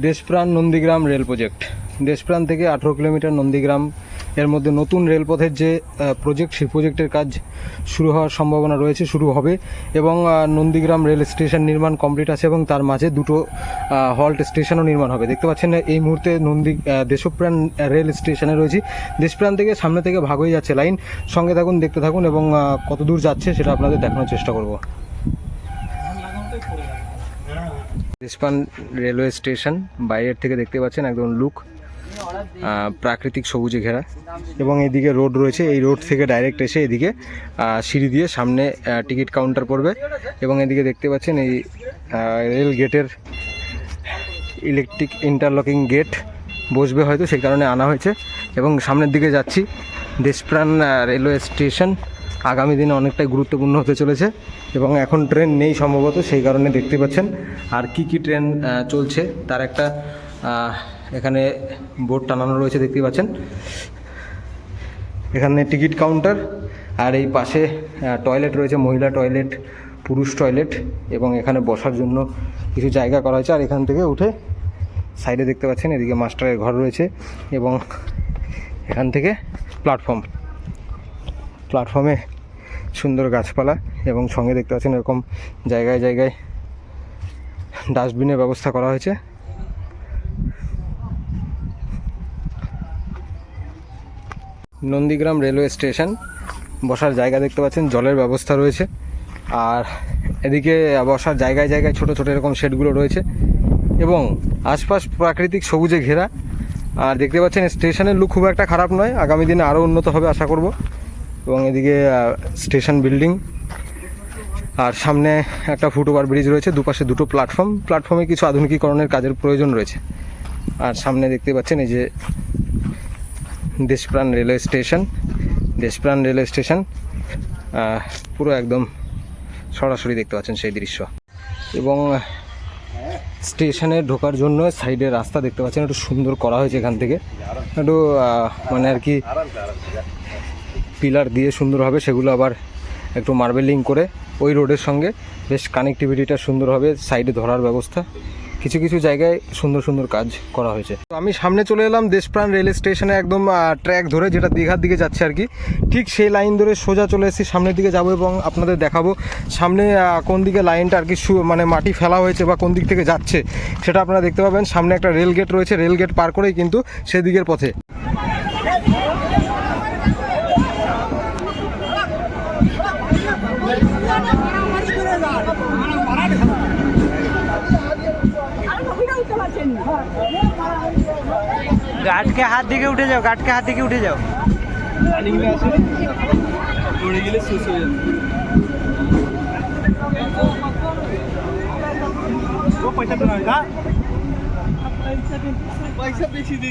Deshapran Nandigram rail project. Deshpran থেকে 18 kilometre Nandigram এর মধ্যে নতুন রেলপথের যে প্রজেক্ট, সেই প্রজেক্টের কাজ শুরু হওয়ার সম্ভাবনা রয়েছে, শুরু হবে। এবং নন্দীগ্রাম রেল স্টেশন নির্মাণ কমপ্লিট আছে এবং তার মাঝে দুটো হল্ট স্টেশনও নির্মাণ হবে। দেখতে পাচ্ছেন এই মুহূর্তে দেশপ্রাণ রেল স্টেশনে রয়েছি। দেশপ্রাণ থেকে সামনে থেকে ভাগ হয়ে যাচ্ছে লাইন। সঙ্গে থাকুন, দেখতে থাকুন এবং কত দূর যাচ্ছে সেটা আপনাদের দেখানোর চেষ্টা করব। দেশপ্রাণ রেলওয়ে স্টেশন বাইরের থেকে দেখতে পাচ্ছেন একদম লুক প্রাকৃতিক সবুজে ঘেরা এবং এদিকে রোড রয়েছে। এই রোড থেকে ডাইরেক্ট এসে এদিকে সিঁড়ি দিয়ে সামনে টিকিট কাউন্টার পড়বে এবং এদিকে দেখতে পাচ্ছেন এই রেল গেটের ইলেকট্রিক ইন্টারলকিং গেট বসবে, হয়তো সেই কারণে আনা হয়েছে। এবং সামনের দিকে যাচ্ছি। দেশপ্রাণ রেলওয়ে স্টেশন আগামী দিনে অনেকটাই গুরুত্বপূর্ণ হতে চলেছে এবং এখন ট্রেন নেই সম্ভবত, সেই কারণে দেখতে পাচ্ছেন। আর কি কি ট্রেন চলছে তার একটা এখানে বোর্ড টানানো রয়েছে, দেখতে পাচ্ছেন। এখানে টিকিট কাউন্টার আর এই পাশে টয়লেট রয়েছে, মহিলা টয়লেট, পুরুষ টয়লেট এবং এখানে বসার জন্য কিছু জায়গা করা হয়েছে। আর এখান থেকে উঠে সাইডে দেখতে পাচ্ছেন এদিকে মাস্টারের ঘর রয়েছে এবং এখান থেকে প্ল্যাটফর্মে সুন্দর গাছপালা এবং সঙ্গে দেখতে পাচ্ছেন এরকম জায়গায় জায়গায় ডাস্টবিনের ব্যবস্থা করা হয়েছে। নন্দীগ্রাম রেলওয়ে স্টেশন বসার জায়গা দেখতে পাচ্ছেন, জলের ব্যবস্থা রয়েছে। আর এদিকে বসার জায়গায় জায়গায় ছোট ছোট এরকম শেডগুলো রয়েছে এবং আশপাশ প্রাকৃতিক সবুজে ঘেরা। আর দেখতে পাচ্ছেন স্টেশনের লুক খুব একটা খারাপ নয়, আগামী দিনে আরও উন্নত হবে আশা করব। এবং এদিকে স্টেশন বিল্ডিং আর সামনে একটা ফুটওভার ব্রিজ রয়েছে, দুপাশে দুটো প্ল্যাটফর্মে কিছু আধুনিকীকরণের কাজের প্রয়োজন রয়েছে। আর সামনে দেখতে পাচ্ছেন এই যে দেশপ্রাণ রেলওয়ে স্টেশন পুরো একদম সরাসরি দেখতে পাচ্ছেন সেই দৃশ্য। এবং স্টেশনে ঢোকার জন্য সাইডে রাস্তা দেখতে পাচ্ছেন একটু সুন্দর করা হয়েছে। এখান থেকে একটু মানে আর কি পিলার দিয়ে সুন্দরভাবে সেগুলো আবার একটু মার্বেলিং করে ওই রোডের সঙ্গে বেশ কানেক্টিভিটিটা সুন্দর হবে, সাইডে ধরার ব্যবস্থা, কিছু কিছু জায়গায় সুন্দর সুন্দর কাজ করা হয়েছে। তো আমি সামনে চলে এলাম দেশপ্রাণ রেল স্টেশনে, একদম ট্র্যাক ধরে, যেটা দীঘার দিকে যাচ্ছে আর কি। ঠিক সেই লাইন ধরে সোজা চলে এসেছি, সামনের দিকে যাব এবং আপনাদের দেখাবো সামনে কোন দিকে লাইনটা আর কি মানে মাটি ফেলা হয়েছে বা কোন দিক থেকে যাচ্ছে সেটা আপনারা দেখতে পাবেন। সামনে একটা রেল গেট রয়েছে, রেল গেট পার করেই কিন্তু সেদিকের পথে। घाट के हाथ दिखे उठे जाओ, घाट के हाथ दिखे उठे जाओ। पैसा बेची दे